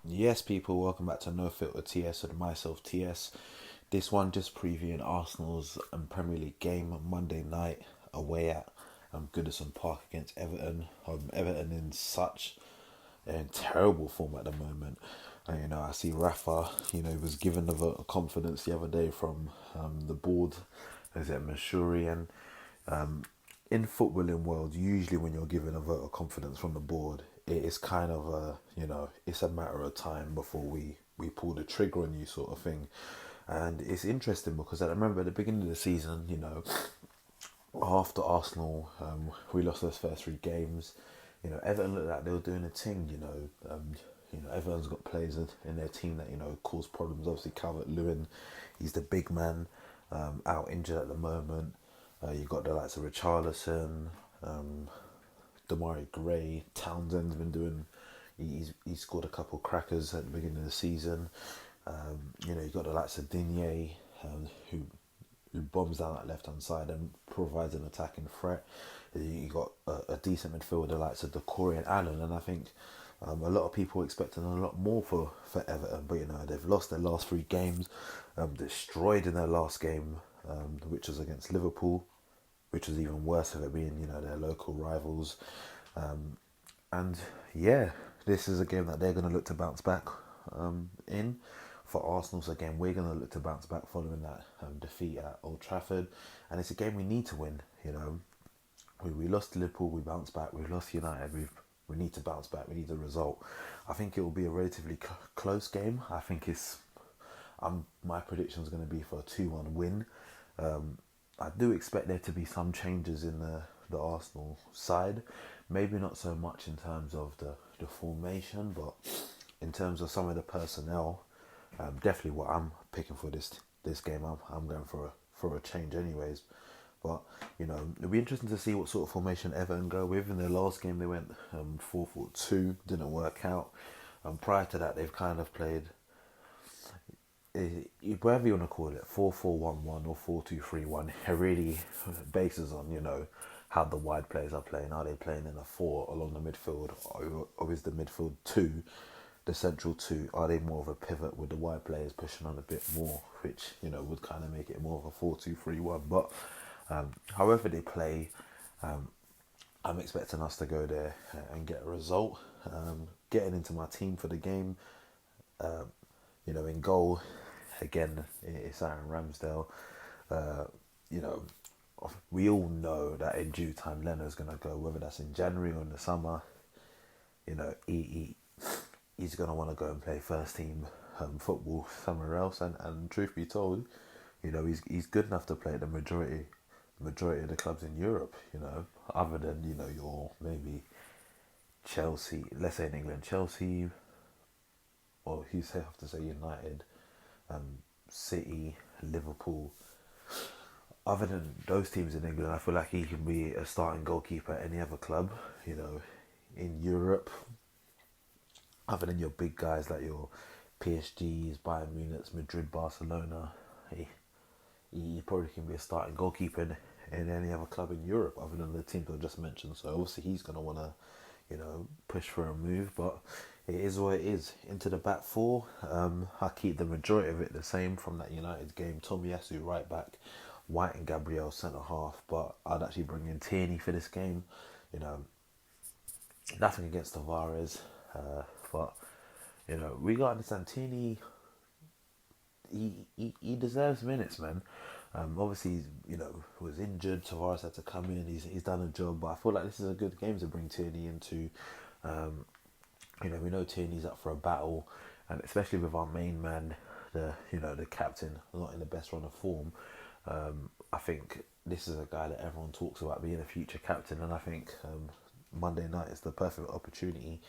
Yes, people, welcome back to No Filter TS with myself, TS. This one just previewing Arsenal's Premier League game Monday night away at Goodison Park against Everton. Everton in such terrible form at the moment. And, I see Rafa, he was given the vote of confidence the other day from the board. Is it Mashuri? In footballing world, usually when you're given a vote of confidence from the board, it is kind of it's a matter of time before we pull the trigger on you sort of thing. And it's interesting because I remember at the beginning of the season, after Arsenal, we lost those first three games. Everton looked like they were doing a thing. Everton's got players in their team that cause problems. Obviously, Calvert Lewin, he's the big man, out injured at the moment. You've got the likes of Richarlison, Damari Gray, Townsend's been doing. He scored a couple crackers at the beginning of the season. You've got the likes of Digne, who bombs down that left hand side and provides an attacking threat. You got a decent midfielder, the likes of Decore and Allen, and I think a lot of people were expecting a lot more for Everton, but they've lost their last three games, destroyed in their last game, which was against Liverpool, which was even worse of it being their local rivals, and yeah, this is a game that they're going to look to bounce back in. For Arsenal, so again, we're going to look to bounce back following that defeat at Old Trafford, and it's a game we need to win. We lost to Liverpool, we bounced back. We've lost United, we need to bounce back. We need a result. I think it will be a relatively close game. I think my prediction is going to be for a 2-1 win. I do expect there to be some changes in the Arsenal side. Maybe not so much in terms of the formation, but in terms of some of the personnel. Definitely what I'm picking for this game. I'm going for a change anyways. But it'll be interesting to see what sort of formation Everton go with. In their last game, they went 4-4-2, didn't work out. Prior to that, they've kind of played whatever you want to call it, 4-4-1-1 or 4-2-3-1. It really bases on how the wide players are playing. Are they playing in a four along the midfield, or is the midfield two? The central two, are they more of a pivot with the wide players pushing on a bit more, which would kind of make it more of a 4-2-3-1. But however they play, I'm expecting us to go there and get a result. Getting into my team for the game, in goal, again it's Aaron Ramsdale. You know, we all know that in due time Leonard's gonna go, whether that's in January or in the summer. He's gonna want to go and play first team football somewhere else. And truth be told, he's good enough to play at the majority of the clubs in Europe. Other than your maybe Chelsea, let's say in England, Chelsea, or you have to say United, City, Liverpool. Other than those teams in England, I feel like he can be a starting goalkeeper at any other club. In Europe, other than your big guys like your PSGs, Bayern Munich, Madrid, Barcelona, he probably can be a starting goalkeeper in any other club in Europe other than the teams I just mentioned. So obviously he's going to want to, push for a move, but it is what it is. Into the back four, I keep the majority of it the same from that United game. Tomiyasu right back, White and Gabriel centre half, but I'd actually bring in Tierney for this game. You know, Nothing against Tavares, but we got to understand Tierney. He deserves minutes, man. Obviously, was injured. Tavares had to come in. He's done a job, but I feel like this is a good game to bring Tierney into. We know Tierney's up for a battle, and especially with our main man, the captain, not in the best run of form. I think this is a guy that everyone talks about being a future captain, and I think Monday night is the perfect opportunity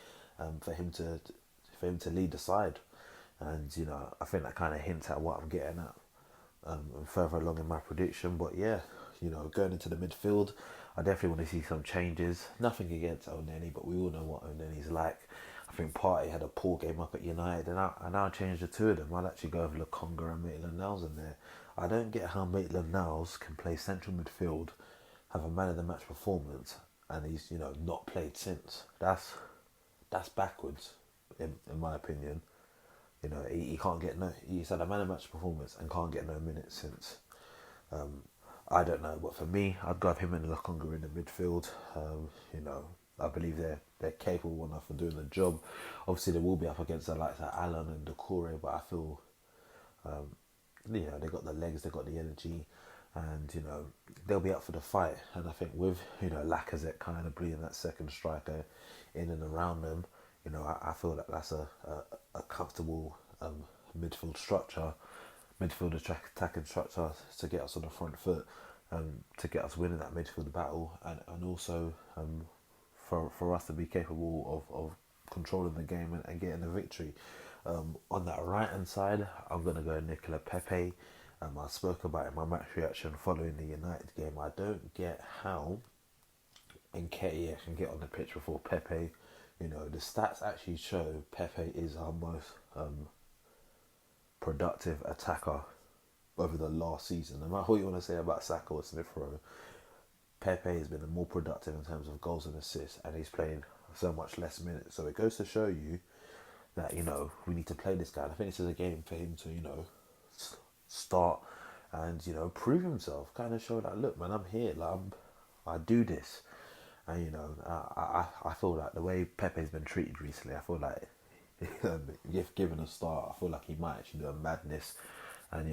for him to lead the side. And I think that kind of hints at what I'm getting at further along in my prediction. But yeah, going into the midfield, I definitely want to see some changes. Nothing against Oneni, but we all know what Oneni's like. I think Partey had a poor game up at United, and I'll change the two of them. I'll actually go with Lokonga and Maitland-Niles in there. I don't get how Maitland-Niles can play central midfield, have a man of the match performance, and he's not played since. That's backwards. in my opinion. You know, he can't get no. He's had a man of match performance and can't get no minutes since. Um, I don't know, but for me, I'd go have him and Lokonga in the midfield. You know, I believe they're capable enough of doing the job. Obviously, they will be up against the likes of Alan and Decore, but I feel you know, they got the legs, they got the energy, and you know they'll be up for the fight. And I think with you know Lacazette kind of being that second striker in and around them, you know I feel that that's a comfortable midfield structure, attacking structure to get us on the front foot, to get us winning that midfield battle, and also for us to be capable of controlling the game and getting the victory. On that right hand side, I'm going to go Nicola Pepe. I spoke about in my match reaction following the United game. I don't get how Nketiah can get on the pitch before Pepe. You know, the stats actually show Pepe is our most productive attacker over the last season. No matter what you want to say about Saka or Smith Rowe, Pepe has been more productive in terms of goals and assists, and he's playing so much less minutes. So it goes to show you that you know we need to play this guy. And I think this is a game for him to start and prove himself, kind of show that look, man, I'm here, like I do this. And I feel like the way Pepe's been treated recently, I feel like if given a start, I feel like he might actually do a madness and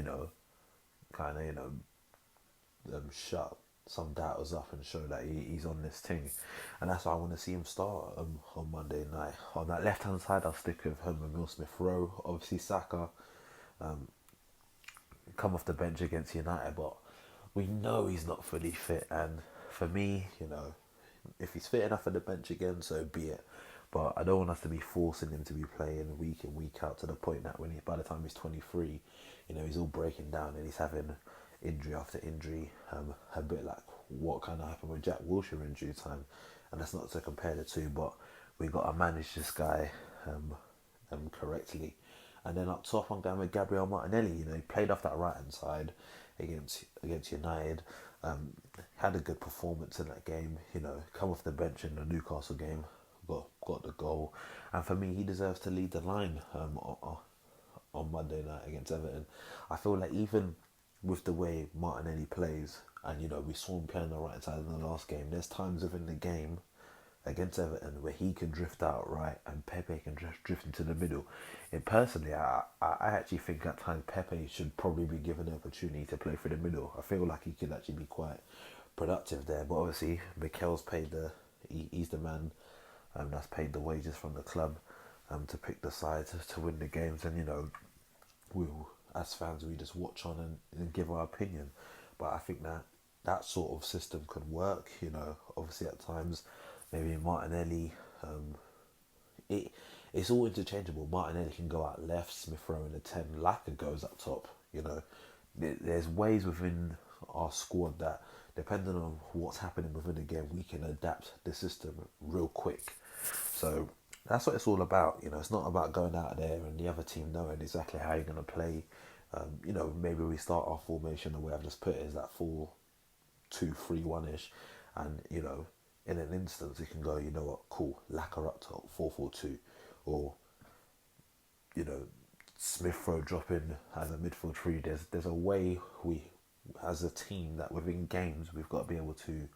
shut some doubters up and show that he's on this thing. And that's why I want to see him start on Monday night. On that left hand side, I'll stick with him and Will Smith Rowe. Obviously Saka come off the bench against United, but we know he's not fully fit. And for me, if he's fit enough for the bench again, so be it. But I don't want us to be forcing him to be playing week in, week out, to the point that by the time he's 23, he's all breaking down and he's having injury after injury, a bit like what kind of happened with Jack Wilshere injury time. And that's not to compare the two, but we got to manage this guy correctly. And then up top, I'm going with Gabriel Martinelli. He played off that right hand side against United. Had a good performance in that game. Come off the bench in the Newcastle game, got the goal, and for me, he deserves to lead the line on Monday night against Everton. I feel like even with the way Martinelli plays, and we saw him playing the right side in the last game, there's times within the game against Everton where he can drift out right and Pepe can drift into the middle. And personally, I actually think at times Pepe should probably be given the opportunity to play through the middle. I feel like he could actually be quite productive there. But obviously, Mikel's he's the man that's paid the wages from the club to pick the side to win the games. And we'll, as fans, we just watch on and give our opinion. But I think that sort of system could work. Obviously at times maybe Martinelli, it's all interchangeable. Martinelli can go out left, Smith Rowe in the 10, Laka goes up top. There's ways within our squad that, depending on what's happening within the game, we can adapt the system real quick. So that's what it's all about. It's not about going out there and the other team knowing exactly how you're going to play. Maybe we start our formation the way I've just put it, is that 4-2-3-1-ish, and in an instance, you can go, you know what, cool, Lacquer up top, 4-4-2, or Smith Rowe dropping as a midfield three. There's a way we, as a team, that within games we've got to be able to,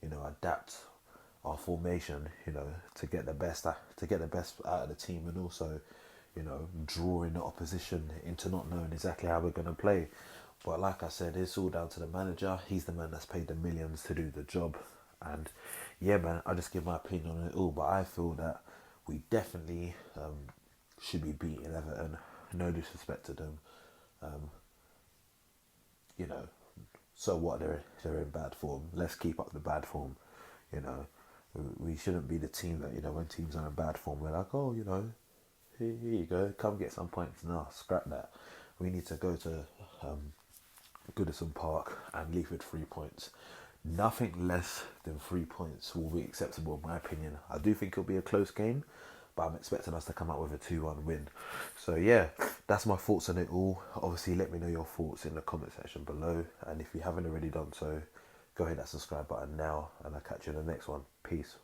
adapt our formation, to get the best out of the team, and also, drawing the opposition into not knowing exactly how we're going to play. But like I said, it's all down to the manager. He's the man that's paid the millions to do the job. And yeah, man, I just give my opinion on it all. But I feel that we definitely should be beating Everton. No disrespect to them. So what? They're in bad form. Let's keep up the bad form. We shouldn't be the team that when teams are in bad form, we're like, oh, here you go, come get some points. No, scrap that. We need to go to Goodison Park and leave with 3 points. Nothing less than 3 points will be acceptable in my opinion. I do think it'll be a close game, but I'm expecting us to come out with a 2-1 win. So yeah, that's my thoughts on it all. Obviously, let me know your thoughts in the comment section below, and if you haven't already done so, go hit that subscribe button now, and I'll catch you in the next one. Peace.